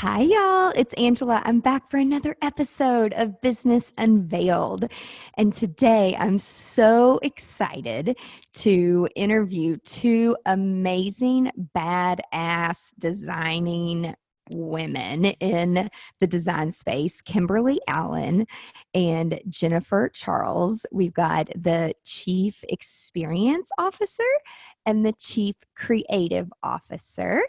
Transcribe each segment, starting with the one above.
Hi, y'all. It's Angela. I'm back for another episode of Business Unveiled. And today I'm so excited to interview two amazing, badass designing women in the design space, Kimberly Allen and Jennifer Charles. We've got the Chief Experience Officer and the Chief Creative Officer.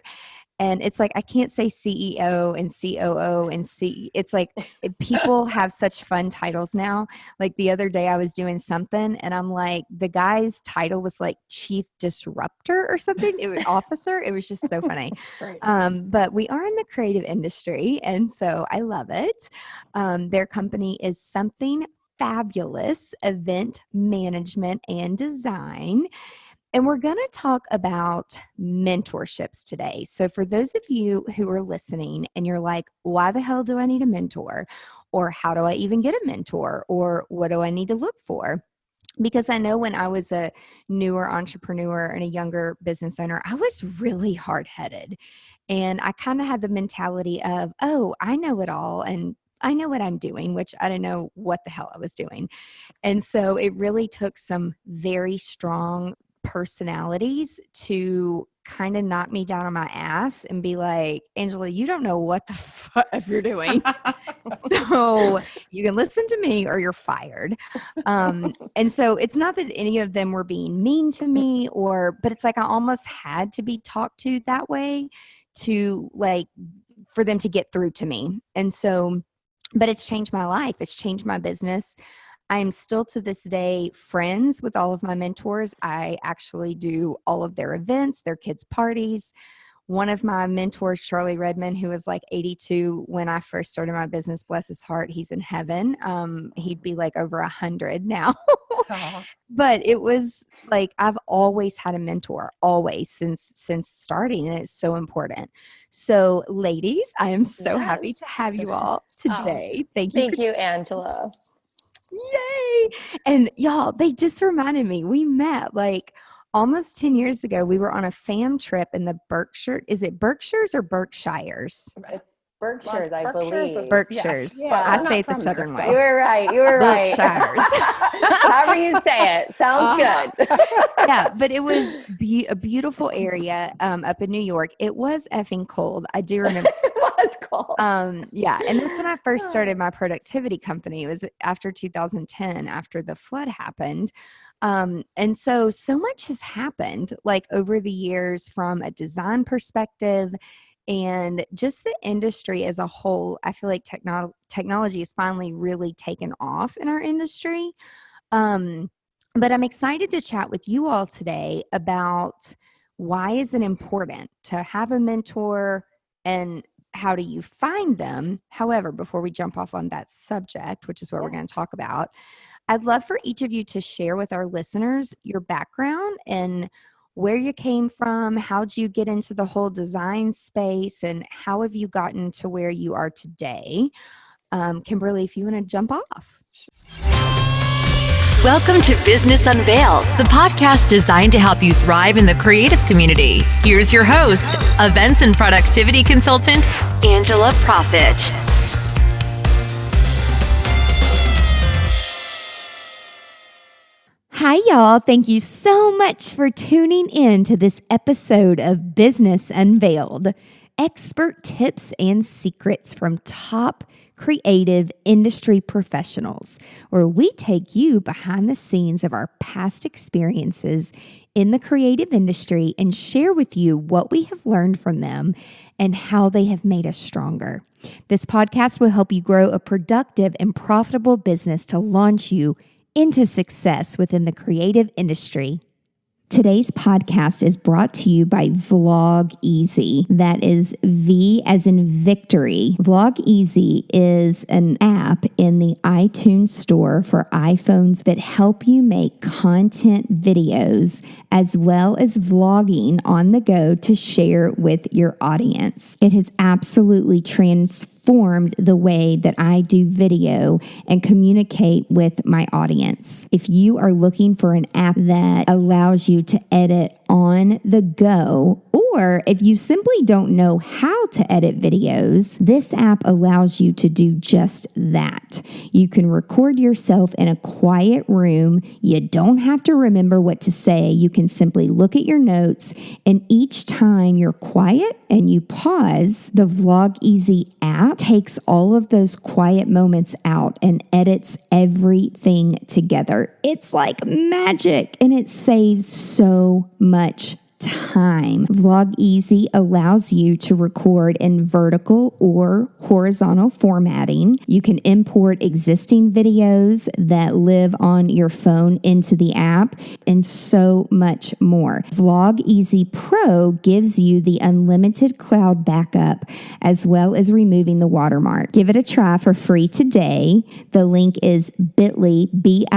And it's like, I can't say CEO and COO and C. It's like people have such fun titles now. Like the other day I was doing something and I'm like, the guy's title was like Chief Disruptor or something. It was officer. It was just so funny. Right. But we are in the creative industry. And so I love it. Their company is Something Fabulous Event Management and Design. And we're going to talk about mentorships today. So for those of you who are listening and you're like, why the hell do I need a mentor? Or how do I even get a mentor? Or what do I need to look for? Because I know when I was a newer entrepreneur and a younger business owner, I was really hard-headed. And I kind of had the mentality of, oh, I know it all. And I know what I'm doing, which I didn't know what the hell I was doing. And so it really took some very strong personalities to kind of knock me down on my ass and be like, Angela, you don't know what the fuck you're doing. So you can listen to me or you're fired. And so it's not that any of them were being mean to me but it's like I almost had to be talked to that way to like for them to get through to me. And so, but it's changed my life. It's changed my business. I am still to this day friends with all of my mentors. I actually do all of their events, their kids' parties. One of my mentors, Charlie Redmond, who was like 82 when I first started my business, bless his heart, he's in heaven. He'd be like over 100 now. But it was like I've always had a mentor, always since starting, and it's so important. So, ladies, I am so happy to have you all today. Thank you. Thank you, Angela. Yay. And y'all, they just reminded me, we met like almost 10 years ago. We were on a fam trip in the Berkshire. Is it Berkshires or Berkshires? It's Berkshires, I believe. Berkshires. Yes. I say it the Southern way. You were right. You were right. Berkshires. However you say it. Sounds good. Yeah, but it was a beautiful area up in New York. It was effing cold. I do remember. It was cold. Yeah. And that's when I first started my productivity company. It was after 2010, after the flood happened. And so much has happened like over the years from a design perspective and just the industry as a whole. I feel like technology has finally really taken off in our industry. But I'm excited to chat with you all today about why is it important to have a mentor and how do you find them? However, before we jump off on that subject, which is what we're going to talk about, I'd love for each of you to share with our listeners your background and where you came from, how'd you get into the whole design space, and how have you gotten to where you are today? Kimberly, if you want to jump off. Welcome to Business Unveiled, the podcast designed to help you thrive in the creative community. Here's your host, events and productivity consultant, Angela Profit. Hi, y'all. Thank you so much for tuning in to this episode of Business Unveiled. Expert tips and secrets from top creative industry professionals, where we take you behind the scenes of our past experiences in the creative industry and share with you what we have learned from them and how they have made us stronger. This podcast will help you grow a productive and profitable business to launch you into success within the creative industry. Today's podcast is brought to you by Vlog Easy. That is V as in victory. Vlog Easy is an app in the iTunes store for iPhones that help you make content videos as well as vlogging on the go to share with your audience. It has absolutely transformed the way that I do video and communicate with my audience. If you are looking for an app that allows you to edit on the go. Or if you simply don't know how to edit videos, this app allows you to do just that. You can record yourself in a quiet room. You don't have to remember what to say. You can simply look at your notes, and each time you're quiet and you pause, the Vlog Easy app takes all of those quiet moments out and edits everything together. It's like magic, and it saves so much time. Vlog Easy allows you to record in vertical or horizontal formatting. You can import existing videos that live on your phone into the app, and so much more. Vlog Easy Pro gives you the unlimited cloud backup as well as removing the watermark. Give it a try for free today. The link is bit.ly/vlogeasy.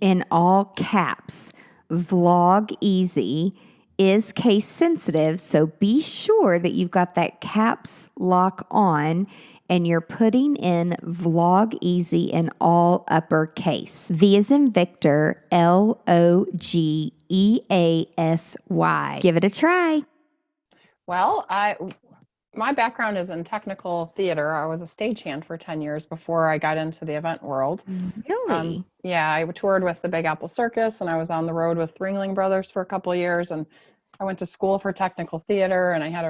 In all caps, Vlog Easy is case sensitive, so be sure that you've got that caps lock on and you're putting in Vlog Easy in all uppercase. V as in Victor, LOGEASY. Give it a try. Well, my background is in technical theater. I was a stagehand for 10 years before I got into the event world. Really? Yeah, I toured with the Big Apple Circus, and I was on the road with Ringling Brothers for a couple of years, and I went to school for technical theater, and I had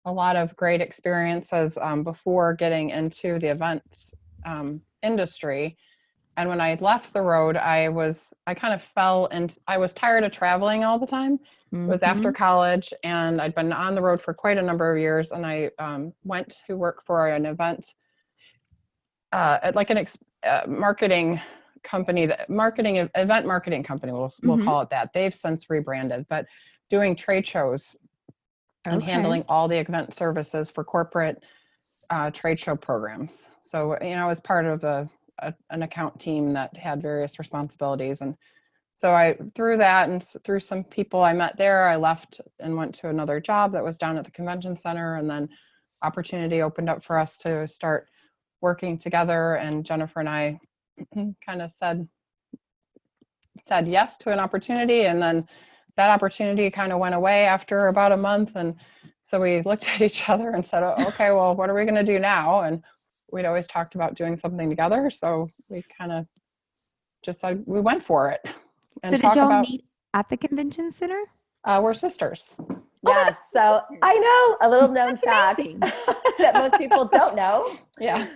a lot of great experiences before getting into the events industry. And when I left the road, I kind of fell and I was tired of traveling all the time. It was after college, and I'd been on the road for quite a number of years, and I went to work for an event, like an marketing company, event marketing company, we'll call it that. They've since rebranded, but doing trade shows and handling all the event services for corporate trade show programs. So, I was part of an account team that had various responsibilities. And so through that and through some people I met there, I left and went to another job that was down at the convention center. And then opportunity opened up for us to start working together. And Jennifer and I kind of said yes to an opportunity. And then that opportunity kind of went away after about a month. And so we looked at each other and said, oh, okay, well, what are we going to do now? And we'd always talked about doing something together. So we kind of just said, we went for it. So did y'all meet at the convention center? We're sisters. Yes. So I know a little known fact amazing. that most people don't know. Yeah.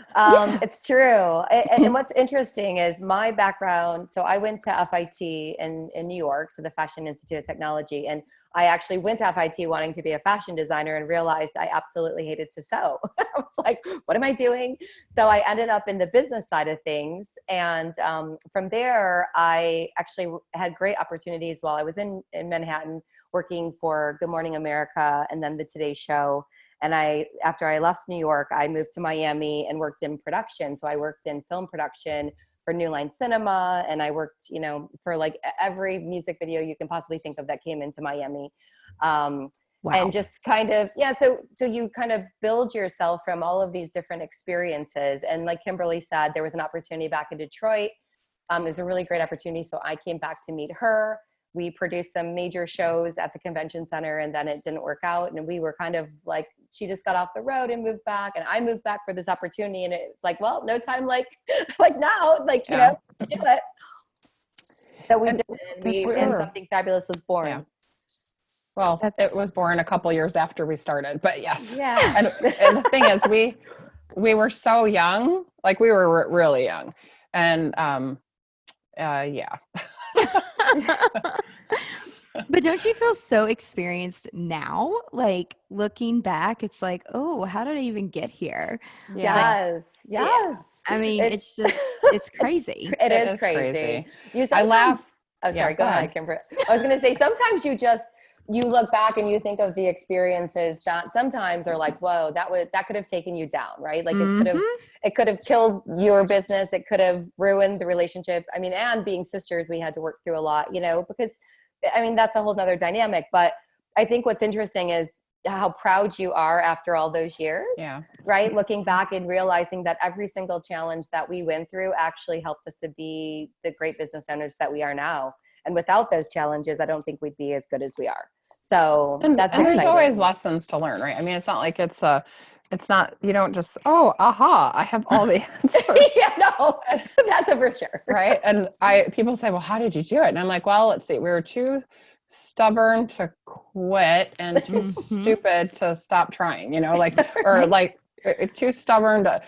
It's true. And what's interesting is my background. So I went to FIT in New York, so the Fashion Institute of Technology. And I actually went to FIT wanting to be a fashion designer and realized I absolutely hated to sew. I was like, what am I doing? So I ended up in the business side of things. And from there, I actually had great opportunities while I was in Manhattan working for Good Morning America and then the Today Show. And after I left New York, I moved to Miami and worked in production. So I worked in film production for New Line Cinema, and I worked, for like every music video you can possibly think of that came into Miami. Wow. And just kind of, so you kind of build yourself from all of these different experiences. And like Kimberly said, there was an opportunity back in Detroit. It was a really great opportunity. So I came back to meet her. We produced some major shows at the convention center, and then it didn't work out. And we were kind of like, she just got off the road and moved back, and I moved back for this opportunity. And it's like, well, no time like now, do it. So we did it, and something fabulous was born. Yeah. Well, it was born a couple years after we started, but yes. Yeah. And the thing is, we were so young, like we were really young, and yeah. But don't you feel so experienced now? Like looking back, it's like, oh, how did I even get here? Yes. I mean, it's crazy. It is crazy. I laugh. Oh, sorry. Go ahead, Kimberly. I was going to say, sometimes you look back and you think of the experiences that sometimes are like, whoa, that could have taken you down, right? Like it could have killed your business. It could have ruined the relationship. I mean, and being sisters, we had to work through a lot, because I mean, that's a whole nother dynamic. But I think what's interesting is how proud you are after all those years. Yeah. Right. Looking back and realizing that every single challenge that we went through actually helped us to be the great business owners that we are now. And without those challenges, I don't think we'd be as good as we are. So that's and exciting. there's always lessons to learn, right? I mean, it's not like it's not, you don't just, oh, aha, I have all the answers. Yeah, no, that's a for sure. Right. And people say, well, how did you do it? And I'm like, well, let's see, we were too stubborn to quit and too stupid to stop trying, or like too stubborn to,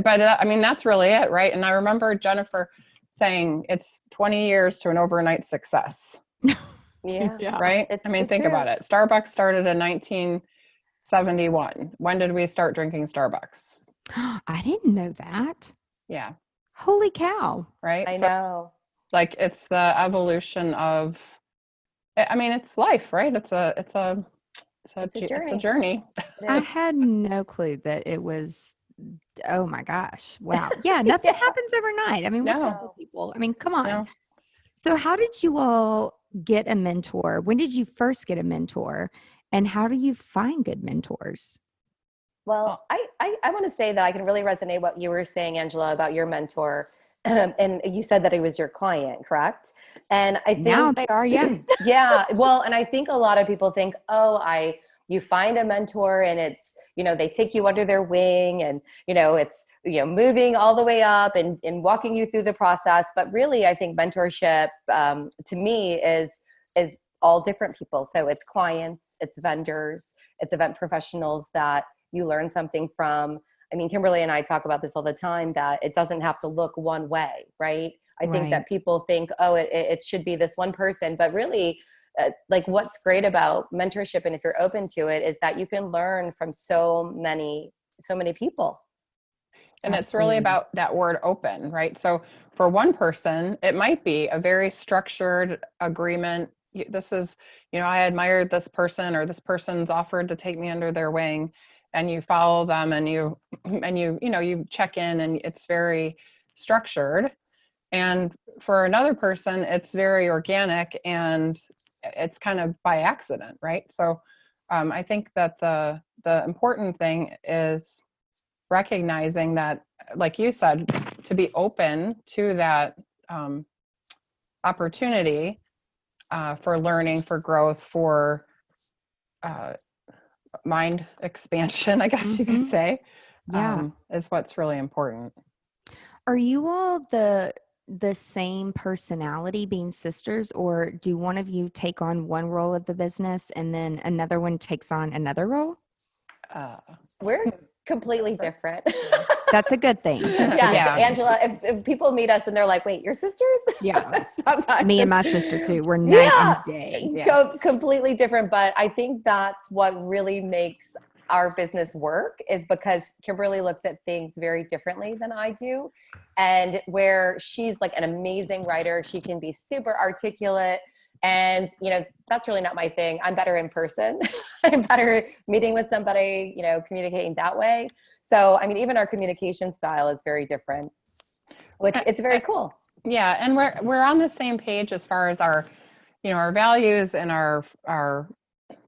but I mean, that's really it. Right. And I remember Jennifer saying it's 20 years to an overnight success. Yeah. Right. I mean, think about it. Starbucks started in 1971. When did we start drinking Starbucks? I didn't know that. Yeah. Holy cow. Right. I know. Like it's the evolution of, I mean, it's life, right? It's a journey. I had no clue that it was. Oh my gosh. Wow. Yeah. Nothing happens overnight. I mean, what the hell, people? I mean, come on. No. So how did you all get a mentor? When did you first get a mentor? And how do you find good mentors? Well, I want to say that I can really resonate what you were saying, Angela, about your mentor. And you said that it was your client, correct? And I think now they are, yeah. Yeah. Well, and I think a lot of people think, you find a mentor and it's, they take you under their wing and, it's, moving all the way up and walking you through the process. But really, I think mentorship to me is all different people. So it's clients, it's vendors, it's event professionals that you learn something from. I mean, Kimberly and I talk about this all the time, that it doesn't have to look one way, right? I think that people think, it should be this one person, but really like what's great about mentorship, and if you're open to it, is that you can learn from so many people. And it's really about that word open, right? So for one person, it might be a very structured agreement. This is, I admired this person, or this person's offered to take me under their wing, and you follow them and you check in, and it's very structured. And for another person, it's very organic and it's kind of by accident, right? So I think that the important thing is recognizing that, like you said, to be open to that opportunity for learning, for growth, for mind expansion, I guess you could say, is what's really important. Are you all the same personality, being sisters, or do one of you take on one role of the business and then another one takes on another role? We're completely different. That's a good thing. Yeah. Angela, if people meet us and they're like, wait, you're sisters? Yeah. Sometimes Me and my sister too. We're night and day. Completely different. But I think that's what really makes our business work, is because Kimberly looks at things very differently than I do. And where she's like an amazing writer, she can be super articulate. And, that's really not my thing. I'm better in person. I'm better meeting with somebody, communicating that way. So, I mean, even our communication style is very different, which it's very cool. Yeah. And we're on the same page as far as our, our values and our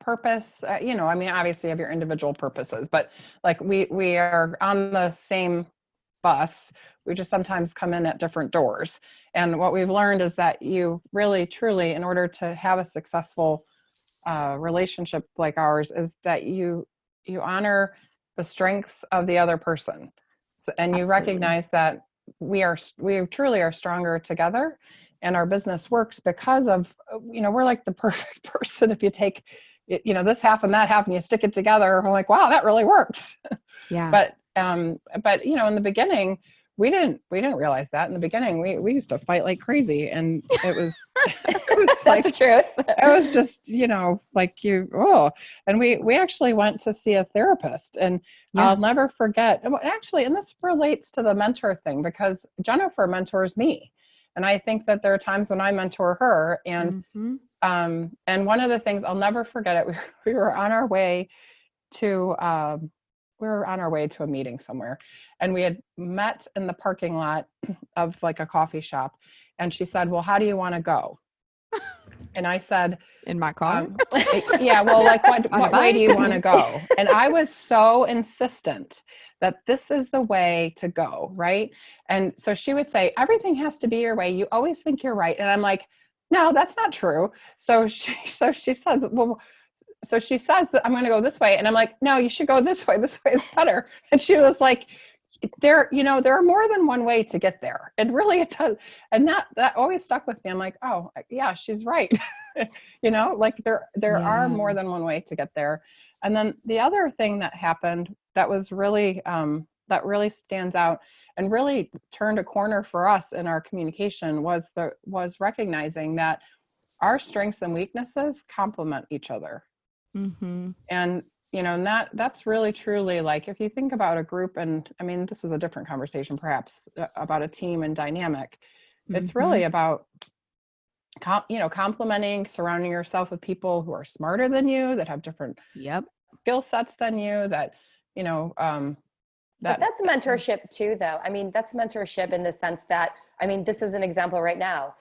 purpose. I mean, obviously you have your individual purposes, but like we are on the same bus. We just sometimes come in at different doors. And what we've learned is that you really, truly, in order to have a successful relationship like ours, is that you honor the strengths of the other person. So, and you recognize that we truly are stronger together, and our business works because of, we're like the perfect person. If you take, this half and that half and you stick it together, we're like, wow, that really works. Yeah. But in the beginning, we didn't realize that. In the beginning, we used to fight like crazy, and it was that's like, the truth. It was just, and we actually went to see a therapist, and I'll never forget, actually, and this relates to the mentor thing, because Jennifer mentors me. And I think that there are times when I mentor her, and one of the things I'll never forget it, we were on our way to a meeting somewhere, and we had met in the parking lot of like a coffee shop, and she said, well, how do you want to go? And I said, In my car? yeah, well, like what way do you want to bike? go? And I was so insistent that this is the way to go, right? And so she would say, everything has to be your way. You always think you're right. And I'm like, no, that's not true. So she says, well, so she says that I'm going to go this way. And I'm like, no, you should go this way. This way is better. And she was like, there are more than one way to get there. It really, it does. And that always stuck with me. I'm like, oh yeah, she's right. Like there are more than one way to get there. And then the other thing that happened that was really, that really stands out and really turned a corner for us in our communication was recognizing that our strengths and weaknesses complement each other. Mm-hmm. And and that's really truly, like, if you think about a group, and I mean, this is a different conversation perhaps about a team and dynamic. It's really about complementing, surrounding yourself with people who are smarter than you, that have different skill sets than you, that but that's mentorship too, though. I mean, that's mentorship in the sense that, I mean, this is an example right now,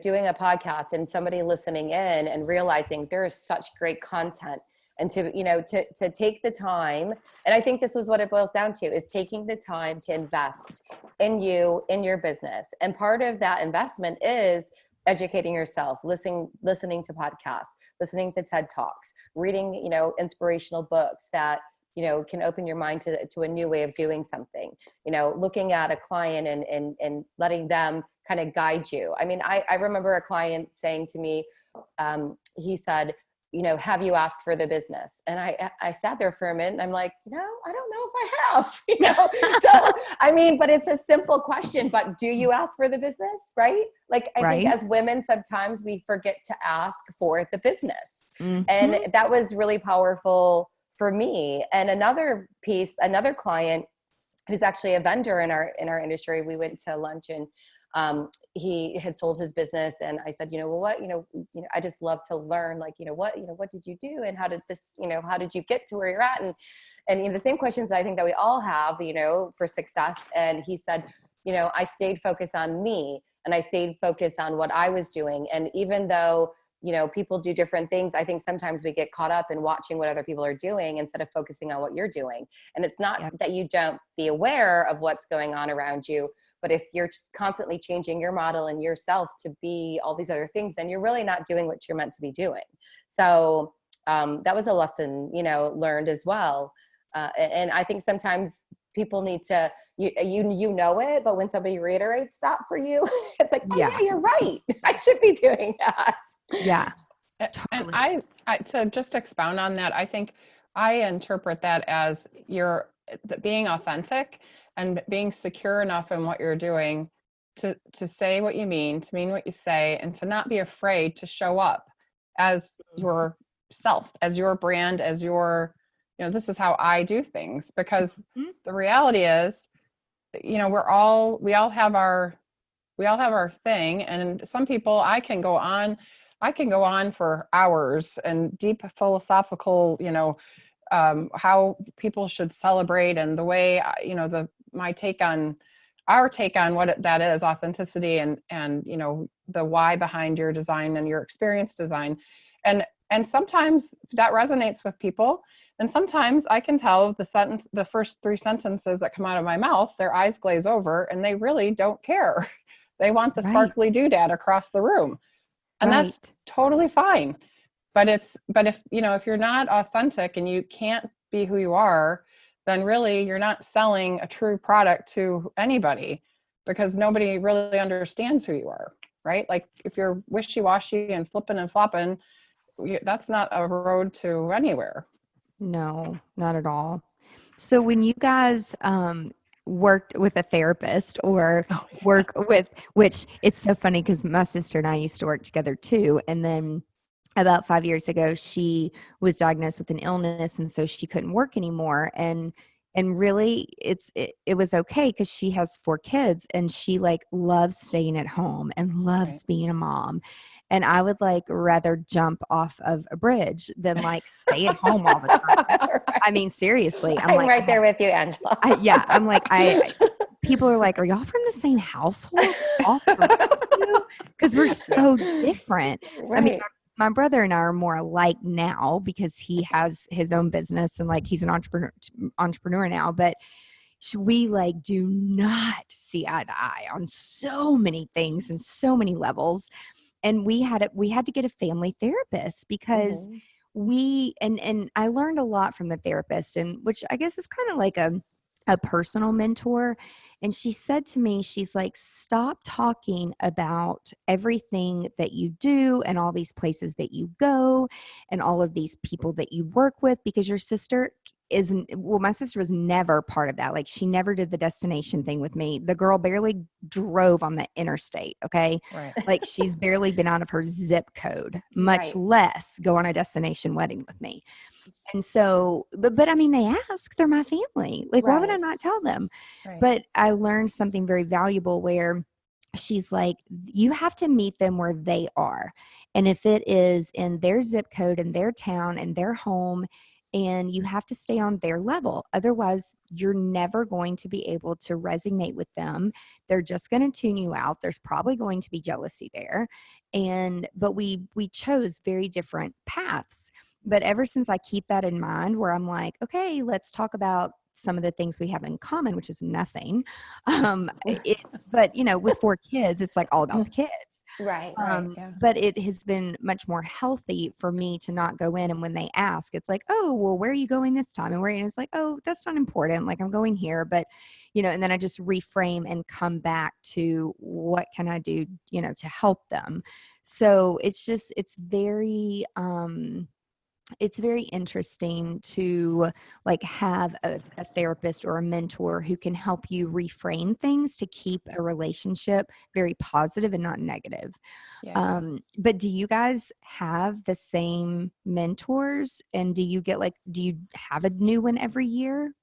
doing a podcast and somebody listening in and realizing there is such great content, and to take the time. And I think this is what it boils down to, is taking the time to invest in you, in your business. And part of that investment is educating yourself, listening to podcasts, listening to TED Talks, reading, inspirational books that, can open your mind to a new way of doing something, looking at a client and letting them kind of guide you. I mean, I remember a client saying to me, he said, have you asked for the business? And I sat there for a minute and I'm like, no, I don't know if I have, So, I mean, but it's a simple question, but do you ask for the business? Right? Like, I think as women, sometimes we forget to ask for the business. Mm-hmm. And that was really powerful for me. And another client who's actually a vendor in our industry, we went to lunch and he had sold his business, and I said, well, what, I just love to learn, like, what did you do, and how did this, how did you get to where you're at, and the same questions I think that we all have, for success. And he said, I stayed focused on me, and I stayed focused on what I was doing, and even though people do different things, I think sometimes we get caught up in watching what other people are doing instead of focusing on what you're doing. And it's not that you don't be aware of what's going on around you, but if you're constantly changing your model and yourself to be all these other things, then you're really not doing what you're meant to be doing. So that was a lesson, learned as well. And I think sometimes people need to, you know it, but when somebody reiterates that for you, it's like, yeah, you're right. I should be doing that. Yeah. Totally. And I to just expound on that, I think I interpret that as being authentic and being secure enough in what you're doing to say what you mean, to mean what you say, and to not be afraid to show up as yourself, as your brand, as your, this is how I do things. Because the reality is, we all have our thing. And some people, I can go on for hours and deep philosophical, how people should celebrate, and the way, our take on what that is, authenticity, and the why behind your design and your experience design. And sometimes that resonates with people. And sometimes I can tell the first 3 sentences that come out of my mouth, their eyes glaze over and they really don't care. They want the sparkly doodad across the room. And that's totally fine. But if you're not authentic and you can't be who you are, then really you're not selling a true product to anybody, because nobody really understands who you are, right? Like, if you're wishy-washy and flipping and flopping, that's not a road to anywhere. No, not at all. So when you guys worked with a therapist or work with, which it's so funny because my sister and I used to work together too. And then about 5 years ago, she was diagnosed with an illness, and so she couldn't work anymore. And really it was okay because she has 4 kids and she like loves staying at home and loves being a mom. And I would like rather jump off of a bridge than like stay at home all the time. I mean, seriously, I'm like, right there with you, Angela. I'm like, people are like, are y'all from the same household? Because we're so different. I mean, Right. my brother and I are more alike now because he has his own business and like he's an entrepreneur now, but we like do not see eye to eye on so many things and so many levels. And we had to get a family therapist because Mhm. and I learned a lot from the therapist, and which I guess is kind of like a personal mentor. And she said to me, she's like, stop talking about everything that you do and all these places that you go and all of these people that you work with, because your sister my sister was never part of that. Like, she never did the destination thing with me. The girl barely drove on the interstate. Okay. Right. Like, she's barely been out of her zip code, much Right. less go on a destination wedding with me. And so, but I mean, they ask, they're my family. Like, why would I Right. not tell them? Right. But I learned something very valuable where she's like, you have to meet them where they are. And if it is in their zip code and their town and their home, and you have to stay on their level. Otherwise, you're never going to be able to resonate with them. They're just going to tune you out. There's probably going to be jealousy there. But we chose very different paths. But ever since I keep that in mind, where I'm like, okay, let's talk about some of the things we have in common, which is nothing. But with 4 kids, it's like all about the kids. Right. Yeah. But it has been much more healthy for me to not go in. And when they ask, it's like, oh, well, where are you going this time? And it's like, oh, that's not important. Like, I'm going here. But, and then I just reframe and come back to what can I do, to help them. So it's very interesting to like have a therapist or a mentor who can help you reframe things to keep a relationship very positive and not negative. Yeah. But do you guys have the same mentors, and do you have a new one every year?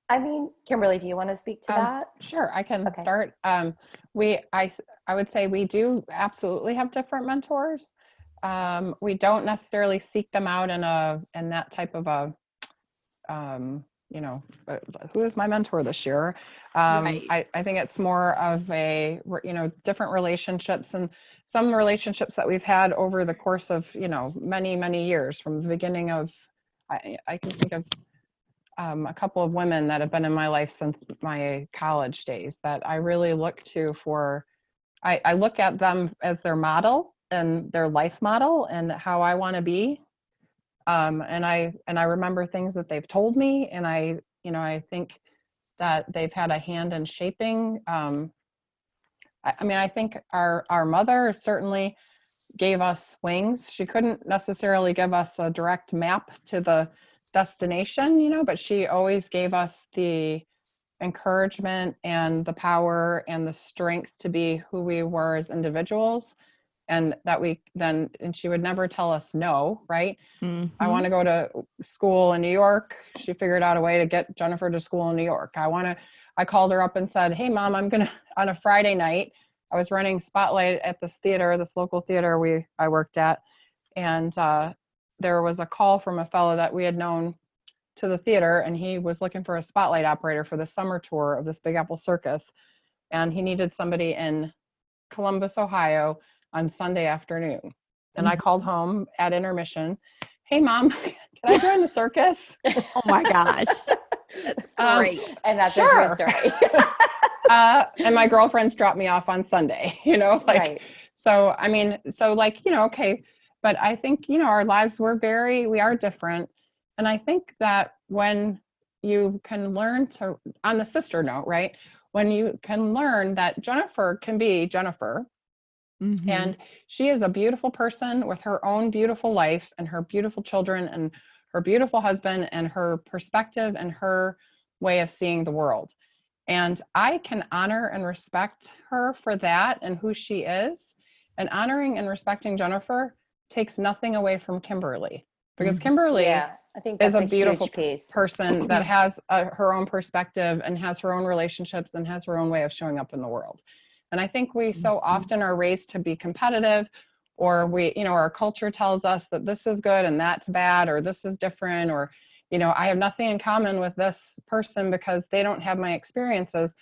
I mean, Kimberly, do you want to speak to that? Sure, I can Okay. start. I would say we do absolutely have different mentors. We don't necessarily seek them out in that type of a, who is my mentor this year? Right. I think it's more of a, different relationships, and some relationships that we've had over the course of, many, many years from the beginning of, I can think of a couple of women that have been in my life since my college days that I really look to for, I look at them as their model and their life model and how I want to be. And I remember things that they've told me, and I think that they've had a hand in shaping. I think our mother certainly gave us wings. She couldn't necessarily give us a direct map to the destination, but she always gave us the encouragement and the power and the strength to be who we were as individuals. And and she would never tell us no, right? Mm-hmm. I want to go to school in New York. She figured out a way to get Jennifer to school in New York. I called her up and said, hey mom, on a Friday night, I was running Spotlight at this local theater I worked at. And there was a call from a fellow that we had known to the theater, and he was looking for a Spotlight operator for the summer tour of this Big Apple Circus. And he needed somebody in Columbus, Ohio on Sunday afternoon. And I called home at intermission. Hey mom, can I join the circus? Oh my gosh. Great. And that's sure. a true story. And my girlfriends dropped me off on Sunday, Right. So, okay. But I think, our lives we are different. And I think that when you can learn to, on the sister note, right? When you can learn that Jennifer can be Jennifer, Mm-hmm. and she is a beautiful person with her own beautiful life and her beautiful children and her beautiful husband and her perspective and her way of seeing the world. And I can honor and respect her for that and who she is. And honoring and respecting Jennifer takes nothing away from Kimberly, because Kimberly I think is that's a beautiful huge piece. person that has her own perspective and has her own relationships and has her own way of showing up in the world. And I think we so often are raised to be competitive, or our culture tells us that this is good and that's bad, or this is different, or, I have nothing in common with this person because they don't have my experiences.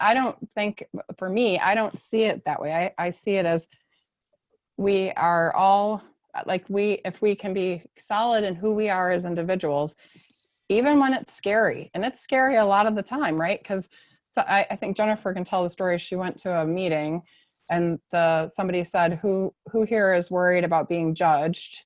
I don't think, for me, I don't see it that way. I see it as we are all if we can be solid in who we are as individuals, even when it's scary, and it's scary a lot of the time, right? Because I think Jennifer can tell the story. She went to a meeting and somebody said, who here is worried about being judged?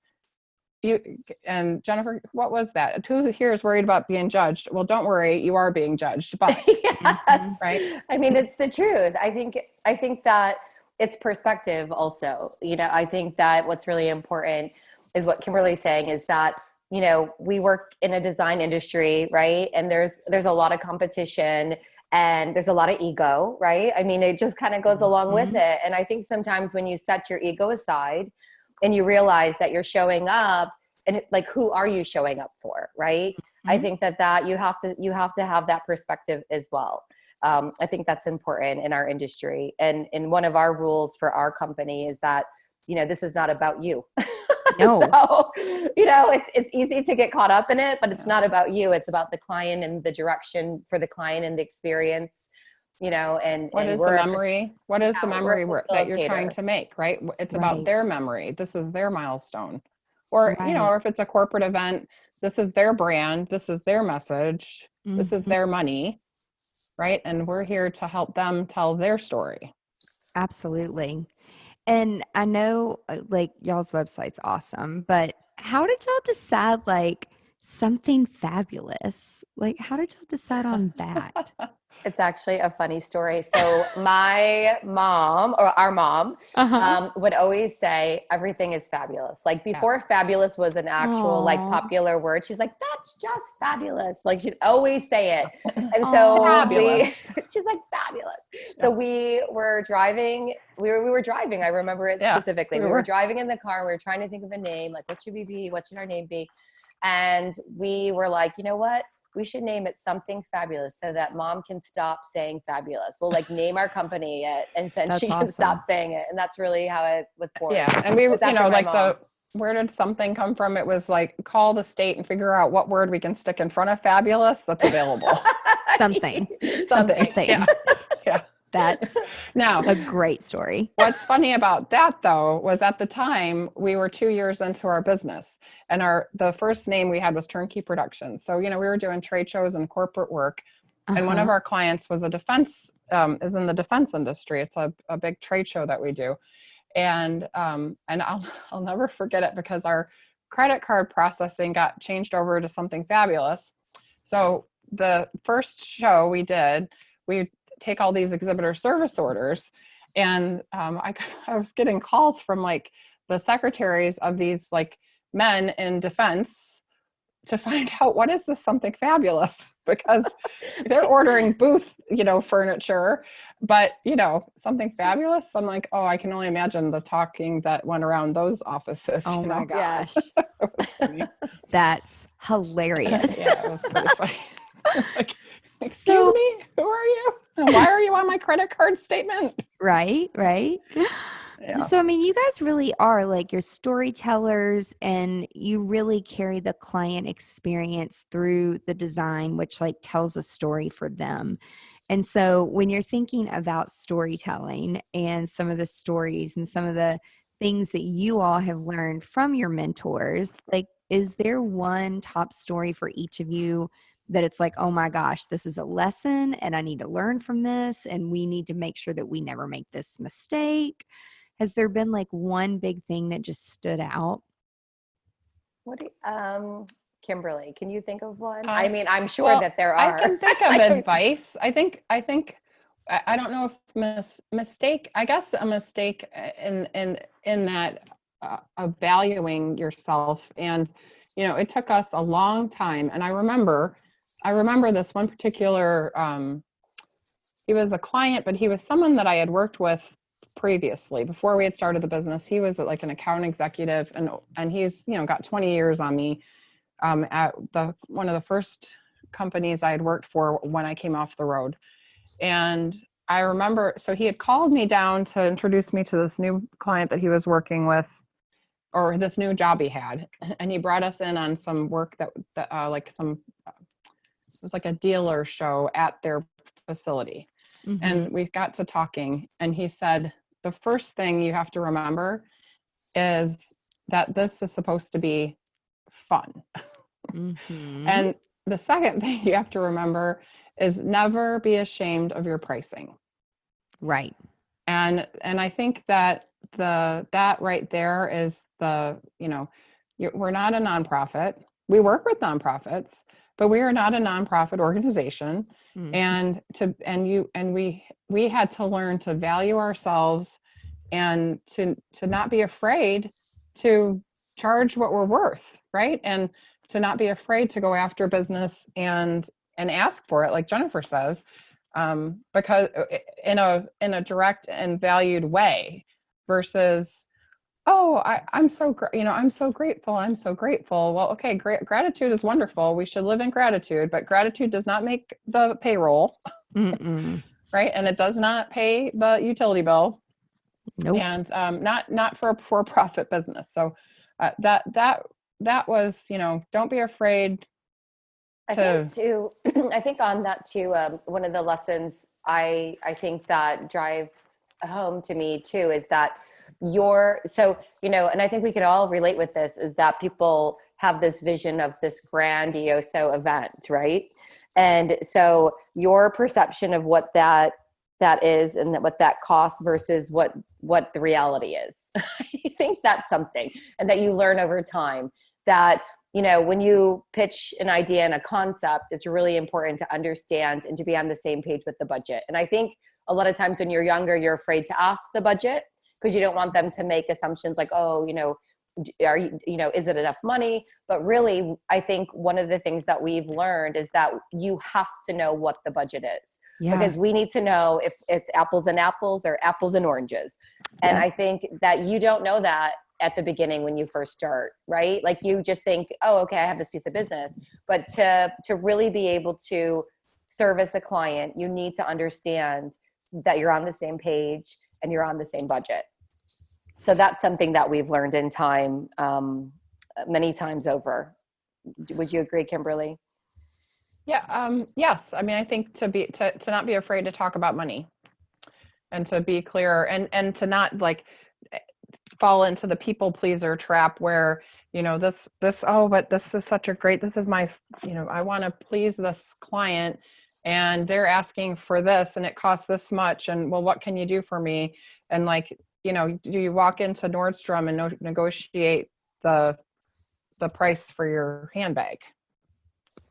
And Jennifer, what was that? Who here is worried about being judged? Well, don't worry, you are being judged. But yes, right? I mean, it's the truth. I think that it's perspective also. I think that what's really important is what Kimberly's saying, is that we work in a design industry, right? And there's a lot of competition and there's a lot of ego, right? I mean, it just kind of goes along with it. And I think sometimes when you set your ego aside and you realize that you're showing up, and like, who are you showing up for, right? I think that you have to have that perspective as well. I think that's important in our industry. And one of our rules for our company is that, this is not about you. No. So, it's easy to get caught up in it, but it's not about you. It's about the client and the direction for the client and the experience, and what is the memory? What is the memory that you're trying to make, right? It's about their memory. This is their milestone. Or, or if it's a corporate event, this is their brand, this is their message, this is their money, right? And we're here to help them tell their story. Absolutely. And I know like y'all's website's awesome, but how did y'all decide like something fabulous? Like, how did y'all decide on that? It's actually a funny story. So my mom, or our mom, would always say everything is fabulous. Like before fabulous was an actual like popular word, she's like, that's just fabulous. Like she'd always say it. And so she's like, fabulous. So we were driving, we were driving. I remember it specifically. We were driving in the car. We were trying to think of a name. Like, what should we be? What should our name be? And we were like, you know what? We should name it something fabulous so that mom can stop saying fabulous. We'll like name our company it, and then she can stop saying it. And that's really how it was born. Yeah. And we, where did something come from? It was like, call the state and figure out what word we can stick in front of fabulous that's available. Something. Yeah. That's now a great story. What's funny about that though, was at the time we were 2 years into our business, and the first name we had was Turnkey Productions. So, we were doing trade shows and corporate work. And one of our clients was is in the defense industry. It's a big trade show that we do. And I'll never forget it because our credit card processing got changed over to something fabulous. So the first show we did, we take all these exhibitor service orders, and I was getting calls from like the secretaries of these like men in defense to find out, what is this something fabulous, because they're ordering booth furniture, but something fabulous. I'm like, oh, I can only imagine the talking that went around those offices. Oh my gosh. It was funny. That's hilarious. Yeah, it was pretty funny. Like, excuse me, who are you? Why are you on my credit card statement? Right. Yeah. So, I mean, you guys really are like, you're storytellers, and you really carry the client experience through the design, which like tells a story for them. And so when you're thinking about storytelling and some of the stories and some of the things that you all have learned from your mentors, like, is there one top story for each of you that it's like, oh my gosh, this is a lesson and I need to learn from this, and we need to make sure that we never make this mistake? Has there been like one big thing that just stood out? Kimberly, can you think of one? I mean, I'm sure that there are. I can think of advice. I think I don't know if mistake. I guess a mistake in that of valuing yourself, and it took us a long time. And I remember this one particular. He was a client, but he was someone that I had worked with previously before we had started the business. He was like an account executive, and he's got 20 years on me at one of the first companies I had worked for when I came off the road. And I remember, so he had called me down to introduce me to this new client that he was working with, or this new job he had, and he brought us in on some work that like some, it was like a dealer show at their facility. Mm-hmm. And we got to talking, and he said, the first thing you have to remember is that this is supposed to be fun. Mm-hmm. And the second thing you have to remember is never be ashamed of your pricing. Right. And I think that that right there is we're not a nonprofit. We work with nonprofits, but we are not a nonprofit organization. Mm-hmm. And we had to learn to value ourselves and to not be afraid to charge what we're worth, right? And to not be afraid to go after business and ask for it, like Jennifer says, because in a direct and valued way, versus, oh, I'm so I'm so grateful. I'm so grateful. Well, okay, gratitude is wonderful. We should live in gratitude, but gratitude does not make the payroll, Mm-mm. right? And it does not pay the utility bill. Nope. And not for a for-profit business. So that was, don't be afraid. I think too, I think on that too, one of the lessons I think that drives home to me too is that and I think we could all relate with this, is that people have this vision of this grandiose event, right? And so your perception of what that is and what that costs versus what the reality is. I think that's something, and that you learn over time that, when you pitch an idea and a concept, it's really important to understand and to be on the same page with the budget. And I think a lot of times when you're younger, you're afraid to ask the budget because you don't want them to make assumptions like, oh, are you, is it enough money? But really, I think one of the things that we've learned is that you have to know what the budget is. Yeah. Because we need to know if it's apples and apples or apples and oranges. And Yeah. I think that you don't know that at the beginning when you first start, right? Like you just think, oh, okay, I have this piece of business. But to really be able to service a client, you need to understand that you're on the same page and you're on the same budget. So that's something that we've learned in time, many times over. Would you agree, Kimberly? Yeah. Yes. I mean, I think to not be afraid to talk about money, and to be clear, and to not like fall into the people pleaser trap where, but this is such a great, this is my, I want to please this client and they're asking for this and it costs this much. And well, what can you do for me? And like, do you walk into Nordstrom and negotiate the price for your handbag?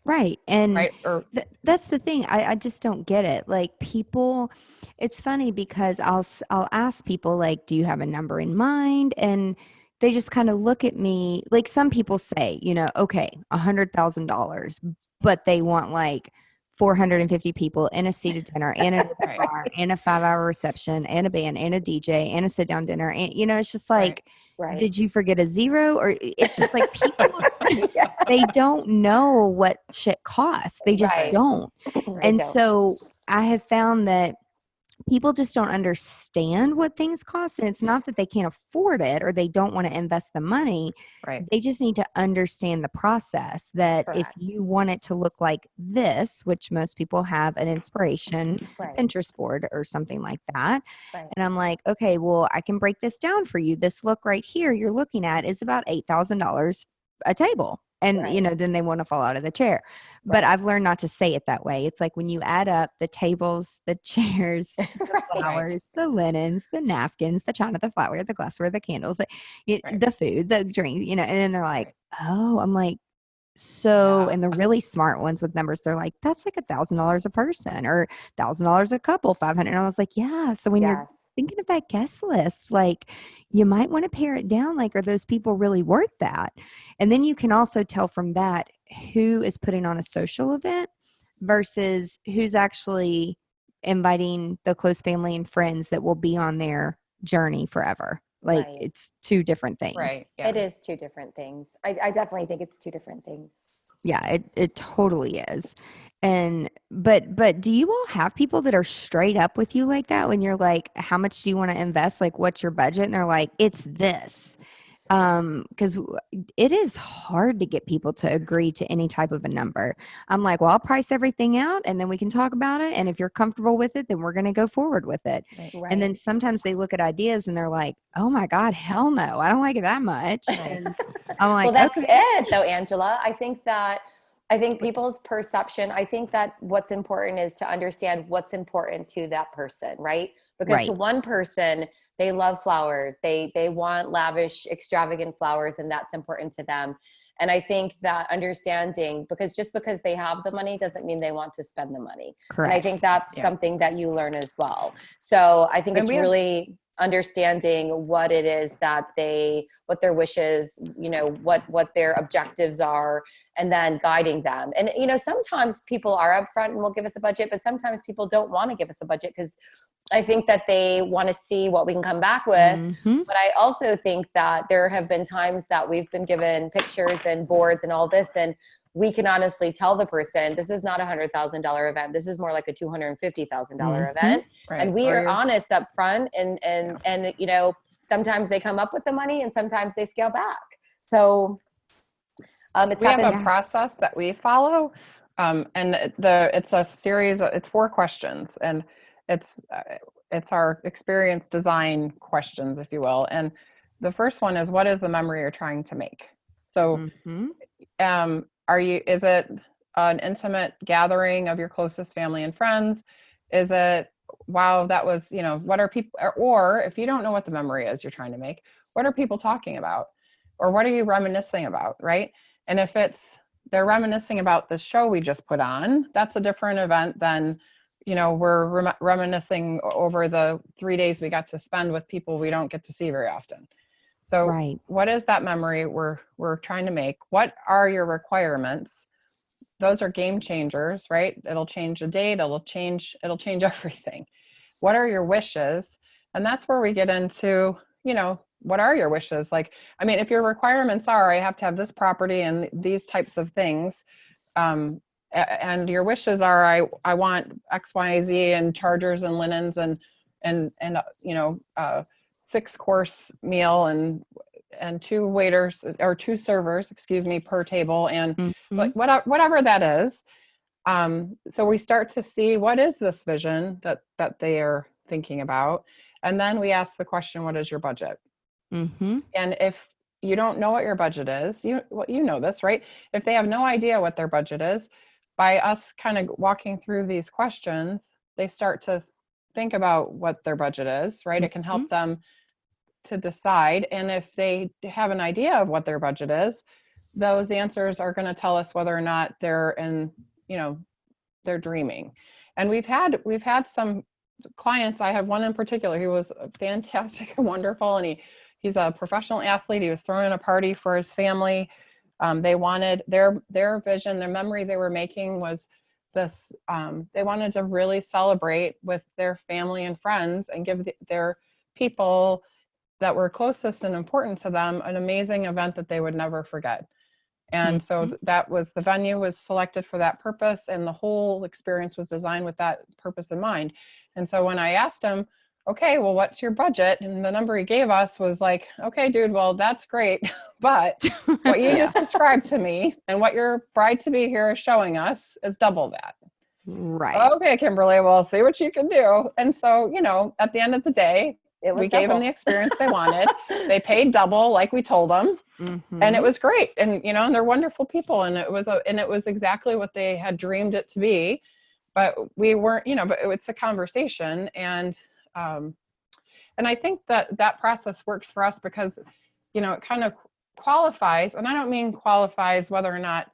Right. And right? Or that's the thing. I just don't get it. Like people, it's funny because I'll ask people like, do you have a number in mind? And they just kind of look at me like some people say, okay, $100,000, but they want like 450 people in a seated dinner and a bar and a 5-hour reception and a band and a DJ and a sit down dinner. And, it's just like, Right. Did you forget a zero? Or it's just like people, they don't know what shit costs. They just don't. So I have found that people just don't understand what things cost. And it's not that they can't afford it or they don't want to invest the money. Right. They just need to understand the process that if you want it to look like this, which most people have an inspiration Pinterest board or something like that. Right. And I'm like, okay, well, I can break this down for you. This look right here you're looking at is about $8,000 a table. And, then they want to fall out of the chair. But I've learned not to say it that way. It's like when you add up the tables, the chairs, the flowers, the linens, the napkins, the china, the flatware, the glassware, the candles, the food, the drink, and then they're like, oh, I'm like, so, and the really smart ones with numbers, they're like, that's like $1,000 a person or $1,000 a couple, 500. And I was like, yeah. So when you're thinking of that guest list, like you might want to pare it down. Like, are those people really worth that? And then you can also tell from that who is putting on a social event versus who's actually inviting the close family and friends that will be on their journey forever. Like it's two different things. Right. Yeah. It is two different things. I definitely think it's two different things. Yeah, it totally is. And but do you all have people that are straight up with you like that when you're like, how much do you want to invest? Like, what's your budget? And they're like, it's this. Because it is hard to get people to agree to any type of a number. I'm like, well, I'll price everything out and then we can talk about it. And if you're comfortable with it, then we're going to go forward with it. Right. And then sometimes they look at ideas and they're like, oh my God, hell no, I don't like it that much. Right. And I'm like, Well, that's okay. it though, Angela. I think people's perception, I think that what's important is to understand what's important to that person, right? Because to one person, they love flowers. They want lavish, extravagant flowers, and that's important to them. And I think that understanding, because just because they have the money doesn't mean they want to spend the money. Correct. And I think that's something that you learn as well. So I think it's really understanding what it is that what their wishes, what their objectives are, and then guiding them. And, sometimes people are upfront and will give us a budget, but sometimes people don't want to give us a budget because I think that they want to see what we can come back with. Mm-hmm. But I also think that there have been times that we've been given pictures and boards and all this, and we can honestly tell the person, this is not $100,000 event. This is more like a $250,000 event. Right. And we are honest up front and sometimes they come up with the money and sometimes they scale back. So we have a process that we follow. And it's a series, it's 4 questions, and it's our experience design questions, if you will. And the first one is, what is the memory you're trying to make? So, is it an intimate gathering of your closest family and friends? Is it, wow, that was, what are people, or if you don't know what the memory is you're trying to make, what are people talking about? Or what are you reminiscing about, right? And if they're reminiscing about the show we just put on, that's a different event than, we're reminiscing over the 3 days we got to spend with people we don't get to see very often. So what is that memory we're trying to make? What are your requirements? Those are game changers, right? It'll change the date, it'll change everything. What are your wishes? And that's where we get into, what are your wishes? Like, I mean, if your requirements are, I have to have this property and these types of things, and your wishes are, I want X, Y, Z and chargers and linens and 6-course meal and 2 waiters or 2 servers, per table, and whatever that is. So we start to see, what is this vision that they are thinking about? And then we ask the question, what is your budget? And if you don't know what your budget is, you know this, right? If they have no idea what their budget is, by us kind of walking through these questions, they start to think about what their budget is, right? It can help them to decide. And if they have an idea of what their budget is, those answers are going to tell us whether or not they're they're dreaming. And we've had some clients. I have one in particular. He was fantastic and wonderful, and he's a professional athlete. He was throwing a party for his family. They wanted their vision, their memory they were making was this. They wanted to really celebrate with their family and friends and give their people that were closest and important to them an amazing event that they would never forget. And so that was, the venue was selected for that purpose, and the whole experience was designed with that purpose in mind. And so when I asked him, okay, well, what's your budget? And the number he gave us was like, okay, dude, well, that's great. But what you just described to me and what your bride-to-be here is showing us is double that. Right. Oh, Okay, Kimberly, well, see what you can do. And so, at the end of the day, we gave them the experience they wanted. They paid double like we told them. And it was great. And, and they're wonderful people. And it was exactly what they had dreamed it to be. But we weren't, but it's a conversation. And I think that process works for us because, it kind of qualifies, and I don't mean qualifies whether or not,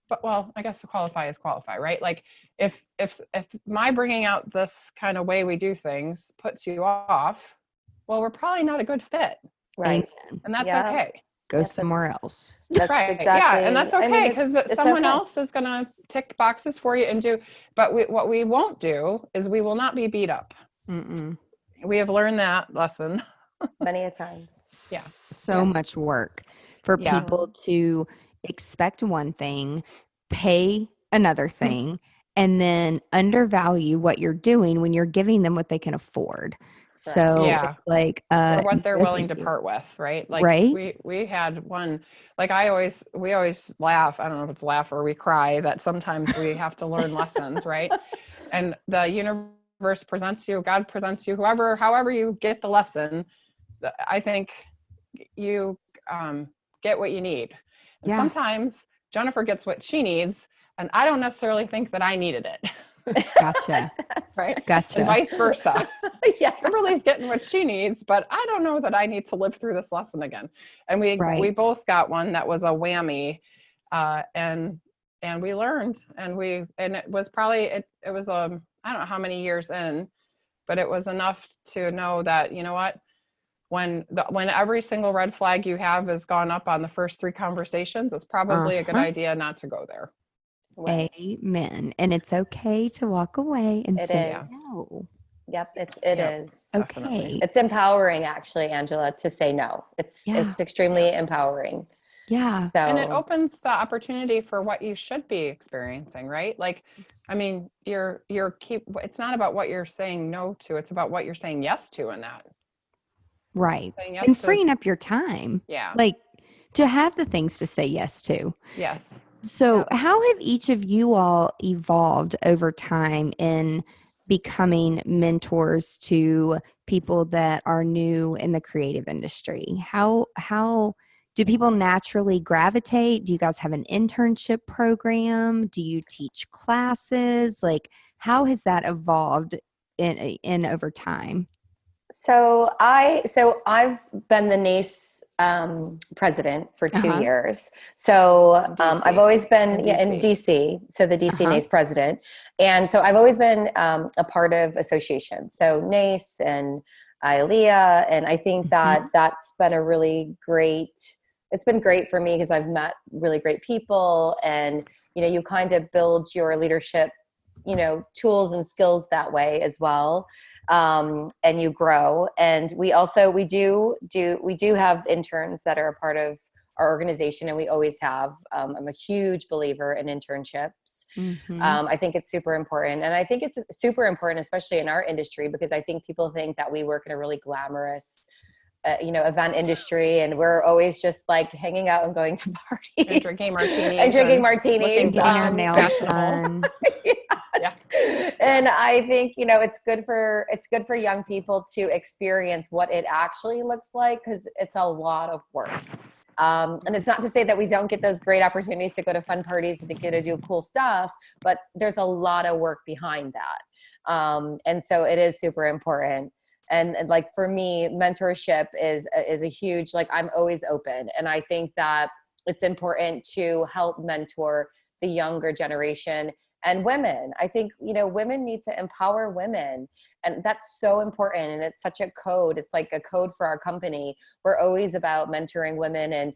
but well, I guess the qualify is qualify, right? Like if my bringing out this kind of way we do things puts you off, well, we're probably not a good fit. Right. And that's okay. Go somewhere else. That's right. Exactly. Yeah. And that's okay, because someone else is going to tick boxes for you and do, but what we won't do is we will not be beat up. We have learned that lesson many a times. Yeah. So much work for people to expect one thing, pay another thing, and then undervalue what you're doing when you're giving them what they can afford. So Yeah. it's like, Or what they're no, willing thank to you. part with, right? Like Right? we had one, like we always laugh. I don't know if it's laugh or we cry that sometimes we have to learn lessons, right? And the universe presents you, God presents you, however you get the lesson. I think you get what you need. And Yeah. sometimes Jennifer gets what she needs, and I don't necessarily think that I needed it. Gotcha. Right? And Gotcha. vice versa. Yeah. Kimberly's getting what she needs, but I don't know that I need to live through this lesson again. And we Right. both got one that was a whammy, and we learned, and it was probably it was I don't know how many years in, but it was enough to know that, you know what, when every single red flag you have has gone up on the first 3 conversations, it's probably a good Uh-huh. idea not to go there. Right. Amen. And it's okay to walk away and It say is. no. Yep. It Yep, is. definitely. Okay. It's empowering, actually, Angela, to say no. Yeah. It's extremely empowering. Yeah. And it So opens the opportunity for what you should be experiencing, right? Like, I mean, it's not about what you're saying no to, it's about what you're saying yes to in that. Right. Saying And yes to, freeing up your time. yeah, Like to have the things to say yes to. yes. So, Yeah. how have each of you all evolved over time in becoming mentors to people that are new in the creative industry? How do people naturally gravitate? Do you guys have an internship program? Do you teach classes? Like, how has that evolved in over time? I've been the NACE president for 2 Uh-huh. years. So DC. I've always been DC. in DC, so the DC Uh-huh. NACE president. And so I've always been a part of associations. So NACE and ILEA. And I think that that's been a really great, it's been great for me because I've met really great people, and, you kind of build your leadership, tools and skills that way as well. And you grow. And we do have interns that are a part of our organization, and we always have. I'm a huge believer in internships. I think it's super important, and I think it's super important, especially in our industry, because I think people think that we work in a really glamorous event industry, and we're always just like hanging out and going to parties And drinking martinis. and drinking martinis. Getting our nails done. Yes. And I think, it's good for young people to experience what it actually looks like, because it's a lot of work. And it's not to say that we don't get those great opportunities to go to fun parties and to get to do cool stuff, but there's a lot of work behind that. And so it is super important. And like for me, mentorship is a huge, like, I'm always open. And I think that it's important to help mentor the younger generation and women. I think, women need to empower women, and that's so important. And it's such a code. It's like a code for our company. We're always about mentoring women and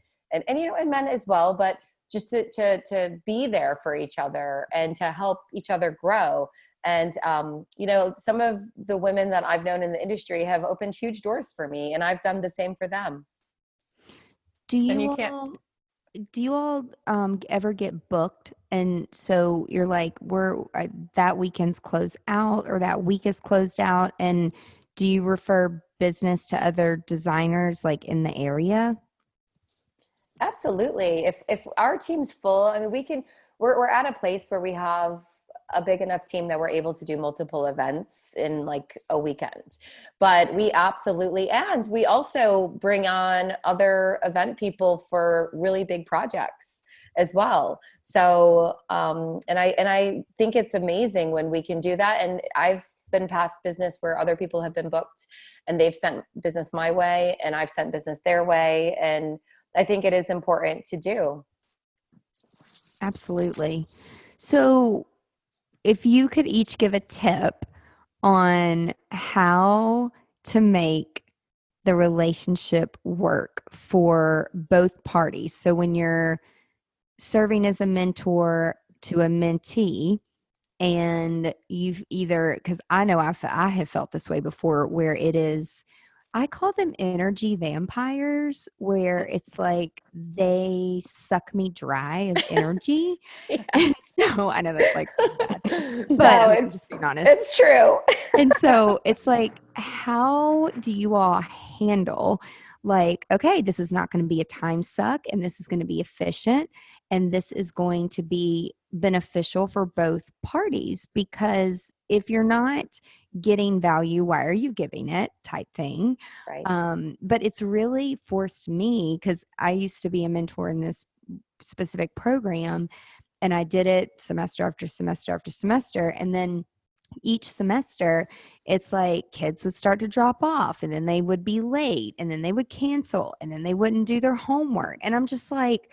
men as well, but just to be there for each other and to help each other grow. And, some of the women that I've known in the industry have opened huge doors for me, and I've done the same for them. Do you all ever get booked, and so you're like, that weekend's closed out, or that week is closed out, and do you refer business to other designers like in the area? Absolutely. If our team's full, I mean, we're at a place where we have a big enough team that we're able to do multiple events in like a weekend. But we absolutely, and we also bring on other event people for really big projects as well. So, and I think it's amazing when we can do that. And I've been past business where other people have been booked and they've sent business my way, and I've sent business their way. And I think it is important to do. Absolutely. So if you could each give a tip on how to make the relationship work for both parties. So when you're serving as a mentor to a mentee, and you've either, because I know I have felt this way before, where it is I call them energy vampires, where it's like they suck me dry of energy. Yeah. And so I know that's like bad, but No, I mean, I'm just being honest. it's true. And so it's like, how do you all handle, like, okay, this is not going to be a time suck, and this is going to be efficient, and this is going to be beneficial for both parties? Because if you're not getting value, why are you giving it, type thing? Right. But it's really forced me, because I used to be a mentor in this specific program, and I did it semester after semester after semester. And then each semester, it's like kids would start to drop off, and then they would be late, and then they would cancel, and then they wouldn't do their homework. And I'm just like,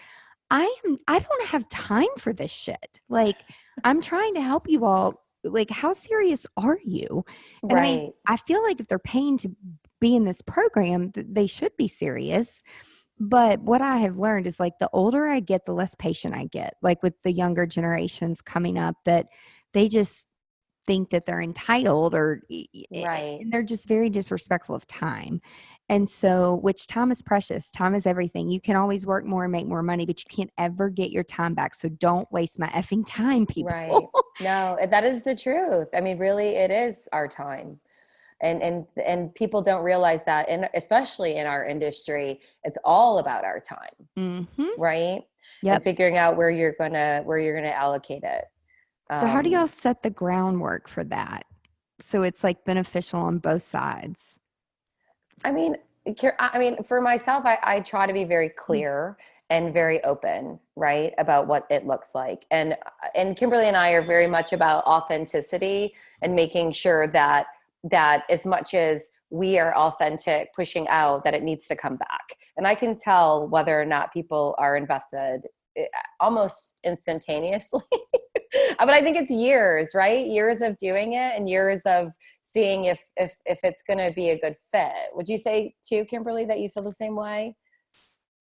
I don't have time for this shit. Like, I'm trying to help you all. Like, how serious are you? And I mean, Right. I feel like if they're paying to be in this program, they should be serious. But what I have learned is, like, the older I get, the less patient I get. Like with the younger generations coming up, that they just think that they're entitled, or Right. and they're just very disrespectful of time. And so, which time is precious. Time is everything. You can always work more and make more money, but you can't ever get your time back. So don't waste my effing time, people. Right. No, that is the truth. I mean, really, it is our time. And people don't realize that, and especially in our industry, it's all about our time, Mm-hmm. right? Yep. And figuring out where you're gonna allocate it. So how do y'all set the groundwork for that, so it's like beneficial on both sides? I mean, for myself, I try to be very clear and very open, right, about what it looks like. And Kimberly and I are very much about authenticity, and making sure that as much as we are authentic, pushing out, that it needs to come back. And I can tell whether or not people are invested almost instantaneously. But I think it's years, right? Years of doing it, and years of seeing if it's going to be a good fit. Would you say too, Kimberly, that you feel the same way?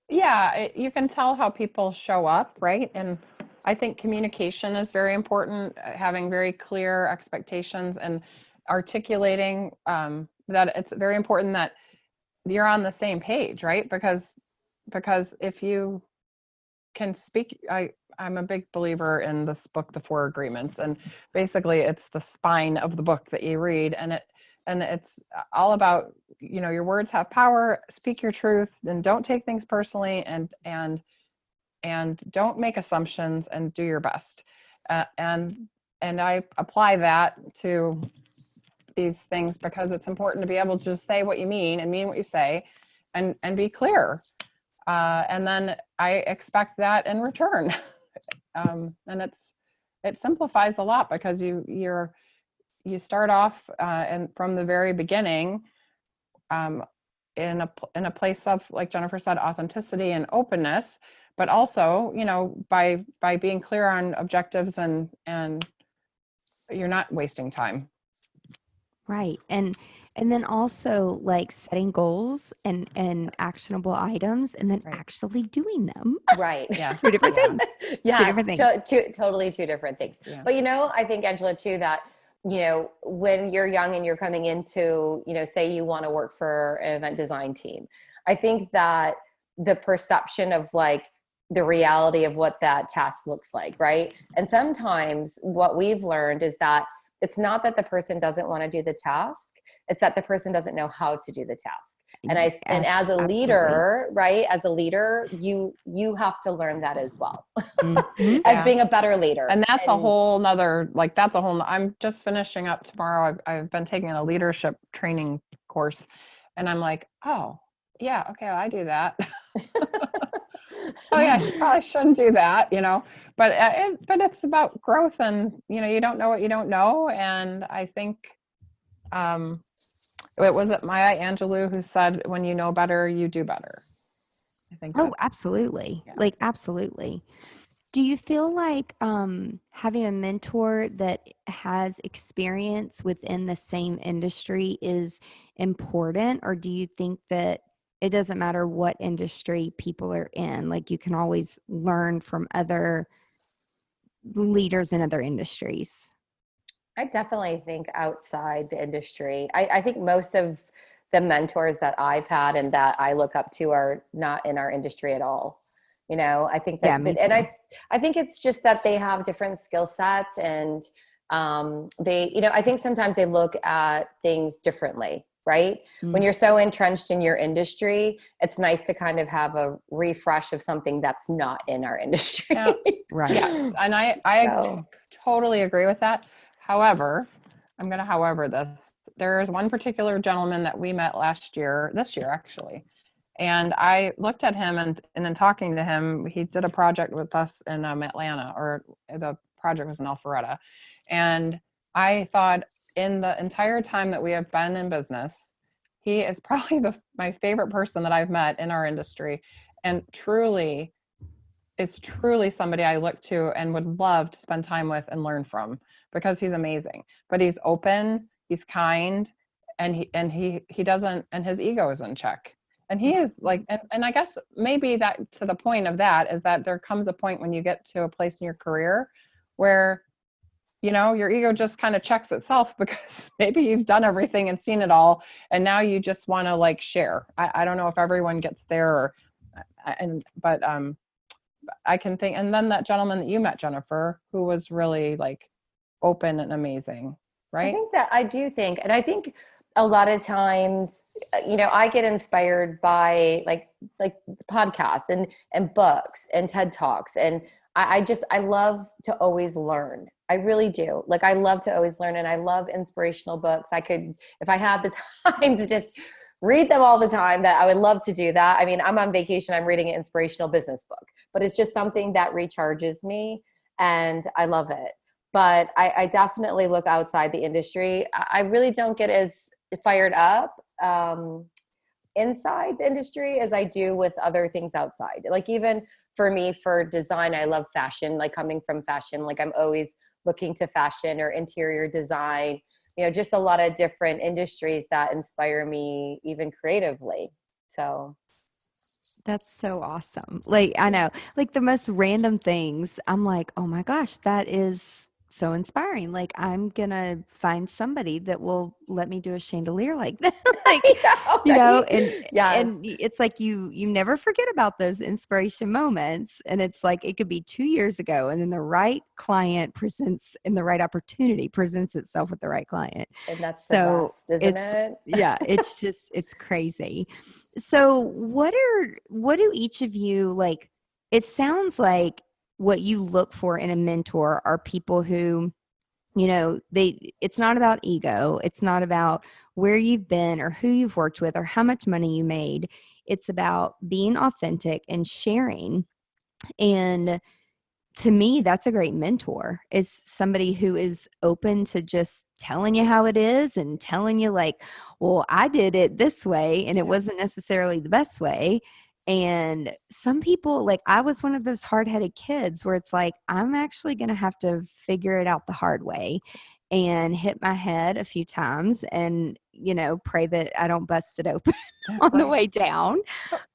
Yeah, you can tell how people show up, right? And I think communication is very important, having very clear expectations, and articulating that it's very important that you're on the same page, right? Because if you can speak, I'm a big believer in this book, The Four Agreements, and basically it's the spine of the book that you read, and it's all about, your words have power, speak your truth, and don't take things personally, and don't make assumptions, and do your best. And I apply that to these things, because it's important to be able to just say what you mean, and mean what you say, and be clear. And then I expect that in return. And it simplifies a lot, because you start off and from the very beginning in a place of, like Jennifer said, authenticity and openness, but also, by being clear on objectives, and you're not wasting time. Right. And then also, like, setting goals and actionable items, and then actually doing them. Right. Yeah. Two different things. Yeah. Two different things. Totally two different things. Yeah. But, I think, Angela, too, that, when you're young and you're coming into, say you want to work for an event design team, I think that the perception of, like, the reality of what that task looks like, right? And sometimes what we've learned is that it's not that the person doesn't want to do the task, it's that the person doesn't know how to do the task. And and as a leader, right? As a leader, you have to learn that as well. Mm-hmm. As being a better leader. And that's a whole nother, I'm just finishing up tomorrow. I've been taking a leadership training course, and I'm like, oh yeah, okay, well, I do that. Oh yeah, I probably shouldn't do that, but it's about growth, and you don't know what you don't know. And I think was it Maya Angelou who said, when you know better, you do better. I think absolutely. Yeah. Like, absolutely. Do you feel like having a mentor that has experience within the same industry is important, or do you think that it doesn't matter what industry people are in? Like, you can always learn from other leaders in other industries? I definitely think outside the industry. I think most of the mentors that I've had and that I look up to are not in our industry at all. You know, I think that, Yeah, me and too. I think it's just that they have different skill sets, and they, you know, I think sometimes they look at things differently, right? When you're so entrenched in your industry, it's nice to kind of have a refresh of something that's not in our industry. Yeah. Right. Yes. And I So, totally agree with that. However, I'm going to however this. There is one particular gentleman that we met this year actually. And I looked at him and then talking to him, he did a project with us in Atlanta, or the project was in Alpharetta. And I thought in the entire time that we have been in business, he is probably my favorite person that I've met in our industry. And truly, it's truly somebody I look to and would love to spend time with and learn from, because he's amazing. But he's open, he's kind, and he doesn't, and his ego is in check. And he is like, and I guess maybe that to the point of that is that there comes a point when you get to a place in your career where, you know, your ego just kind of checks itself, because maybe you've done everything and seen it all. And now you just want to like share. I don't know if everyone gets there, but I can think, and then that gentleman that you met, Jennifer, who was really like open and amazing, right? I do think, and I think a lot of times, you know, I get inspired by like podcasts and books and TED Talks. And I love to always learn. I really do. Like, I love to always learn, and I love inspirational books. I could, if I had the time to just read them all the time, that I would love to do that. I mean, I'm on vacation, I'm reading an inspirational business book, but it's just something that recharges me, and I love it. But I definitely look outside the industry. I really don't get as fired up inside the industry as I do with other things outside. Like, even for me, for design, I love fashion, like coming from fashion, like I'm always looking to fashion or interior design, you know, just a lot of different industries that inspire me even creatively. So That's so awesome. Like, I know, like the most random things, I'm like, oh my gosh, that is so inspiring. Like, I'm gonna find somebody that will let me do a chandelier like that. Like, you know, and it's like you never forget about those inspiration moments. And it's like it could be 2 years ago, and then the right client presents, and the right opportunity presents itself with the right client. And that's So the best, isn't it? yeah, it's just it's crazy. So what do each of you like? It sounds like what you look for in a mentor are people who, you know, it's not about ego. It's not about where you've been or who you've worked with or how much money you made. It's about being authentic and sharing. And to me, that's a great mentor, is somebody who is open to just telling you how it is and telling you like, well, I did it this way and it wasn't necessarily the best way. And some people, like, I was one of those hard-headed kids where it's like, I'm actually going to have to figure it out the hard way and hit my head a few times and, you know, pray that I don't bust it open on the way down.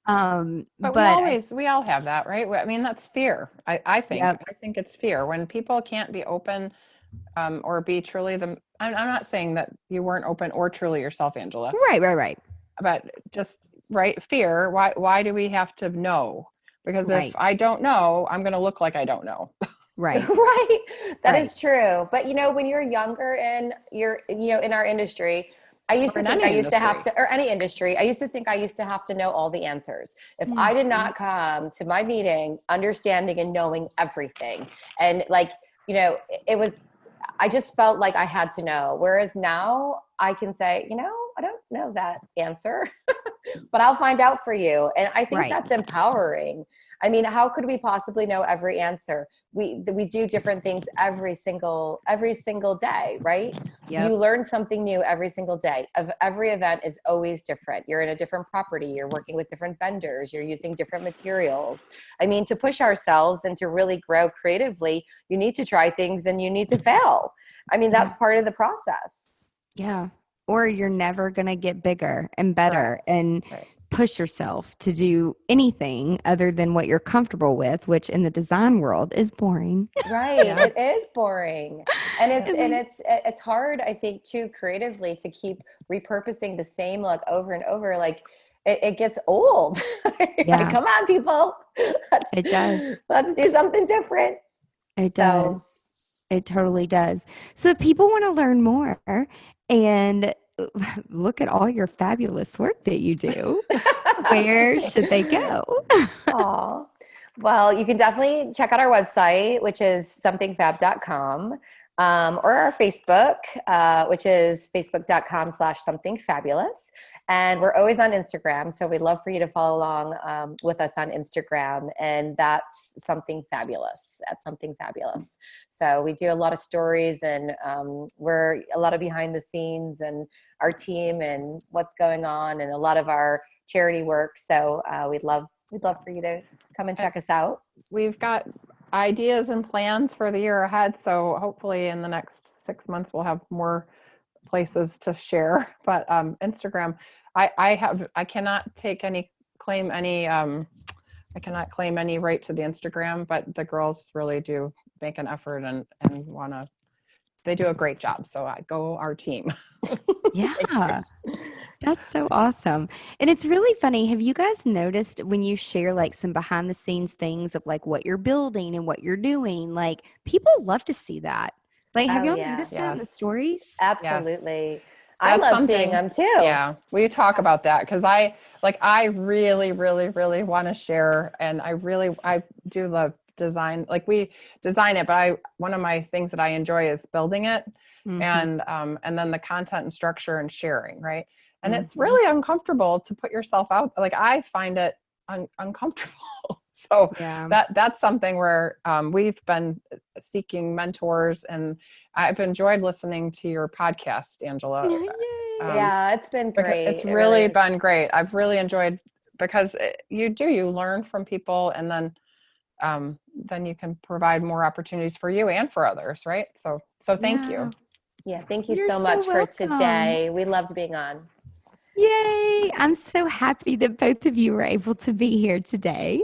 But we all have that, right? I mean, that's fear. I think, Yep. I think it's fear when people can't be open, or be truly I'm not saying that you weren't open or truly yourself, Angela. Right. But just, right, fear. Why do we have to know? Because Right. if I don't know, I'm going to look like I don't know. Right. Right. That Right. is true. But you know, when you're younger and you're, you know, in our industry, I used to think I used to have to, or any industry, I used to think I used to have to know all the answers. If I did not come to my meeting understanding and knowing everything, and like, you know, I just felt like I had to know. Whereas now I can say, you know, I don't know that answer, but I'll find out for you. And I think Right. that's empowering. I mean, how could we possibly know every answer? We do different things every single day, right? Yep. You learn something new every single day. Every event is always different. You're in a different property. You're working with different vendors. You're using different materials. I mean, to push ourselves and to really grow creatively, you need to try things and you need to fail. I mean, that's part of the process. Yeah. Or you're never going to get bigger and better and push yourself to do anything other than what you're comfortable with, which in the design world is boring. Right. It is boring. And it's hard, I think, too, creatively to keep repurposing the same look over and over. Like it gets old. Yeah. Like, come on, people. It does. Let's do something different. It does. It totally does. So if people want to learn more and look at all your fabulous work that you do, where should they go? Aw. Well, you can definitely check out our website, which is somethingfab.com, or our Facebook, which is facebook.com/somethingfabulous. And we're always on Instagram. So we'd love for you to follow along with us on Instagram. And that's Something Fabulous, at Something Fabulous. So we do a lot of stories, and we're a lot of behind the scenes and our team and what's going on, and a lot of our charity work. So we'd love for you to come and check us out. We've got ideas and plans for the year ahead. So hopefully in the next 6 months, we'll have more places to share. But Instagram, I cannot claim any right to the Instagram, but the girls really do make an effort and they do a great job. So I go our team. Yeah. That's so awesome. And it's really funny. Have you guys noticed when you share like some behind the scenes things of like what you're building and what you're doing, like people love to see that. Like, have y'all noticed that in the stories? Absolutely. Yes. I love seeing them too. Yeah. We talk about that because I really, really, really want to share. And I do love design. Like we design it, but one of my things that I enjoy is building it. And then the content and structure and sharing. Right. And it's really uncomfortable to put yourself out. Like I find it uncomfortable. So that's something where we've been seeking mentors, and I've enjoyed listening to your podcast, Angela. Yeah, it's been great. It's really been great. I've really enjoyed, because you learn from people, and then you can provide more opportunities for you and for others. Right. So thank you. Yeah. Thank you so much for today. We loved being on. Yay. I'm so happy that both of you were able to be here today.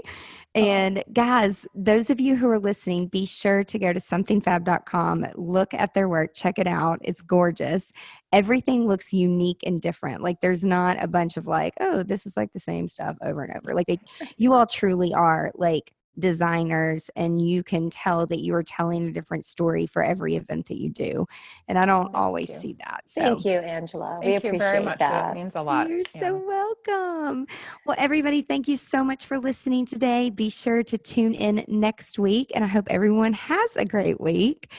And guys, those of you who are listening, be sure to go to somethingfab.com, look at their work, check it out. It's gorgeous. Everything looks unique and different. Like there's not a bunch of like, oh, this is like the same stuff over and over. Like you all truly are like designers, and you can tell that you are telling a different story for every event that you do. And I don't always see that. So thank you, Angela. We appreciate very much. that. It means a lot. You're so welcome. Well, everybody, thank you so much for listening today. Be sure to tune in next week, and I hope everyone has a great week.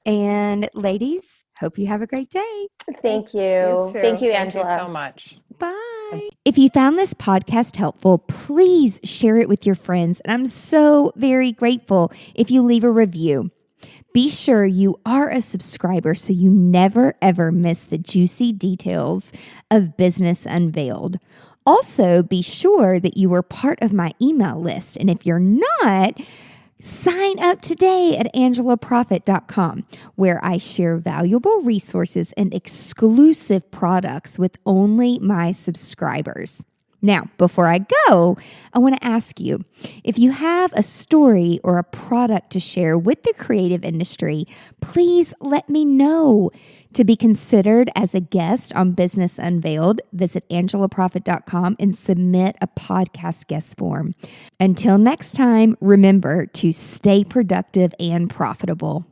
And ladies, hope you have a great day. Thank you. Thank you, Angela. Thank you so much. Bye. If you found this podcast helpful, please share it with your friends. And I'm so very grateful if you leave a review. Be sure you are a subscriber so you never, ever miss the juicy details of Business Unveiled. Also, be sure that you are part of my email list. And if you're not, sign up today at angelaprofit.com, where I share valuable resources and exclusive products with only my subscribers. Now, before I go, I want to ask you, if you have a story or a product to share with the creative industry, please let me know. To be considered as a guest on Business Unveiled, visit angelaprofit.com and submit a podcast guest form. Until next time, remember to stay productive and profitable.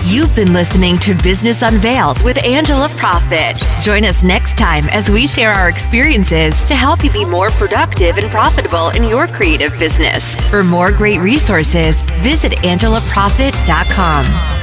You've been listening to Business Unveiled with Angela Profit. Join us next time as we share our experiences to help you be more productive and profitable in your creative business. For more great resources, visit angelaprofit.com.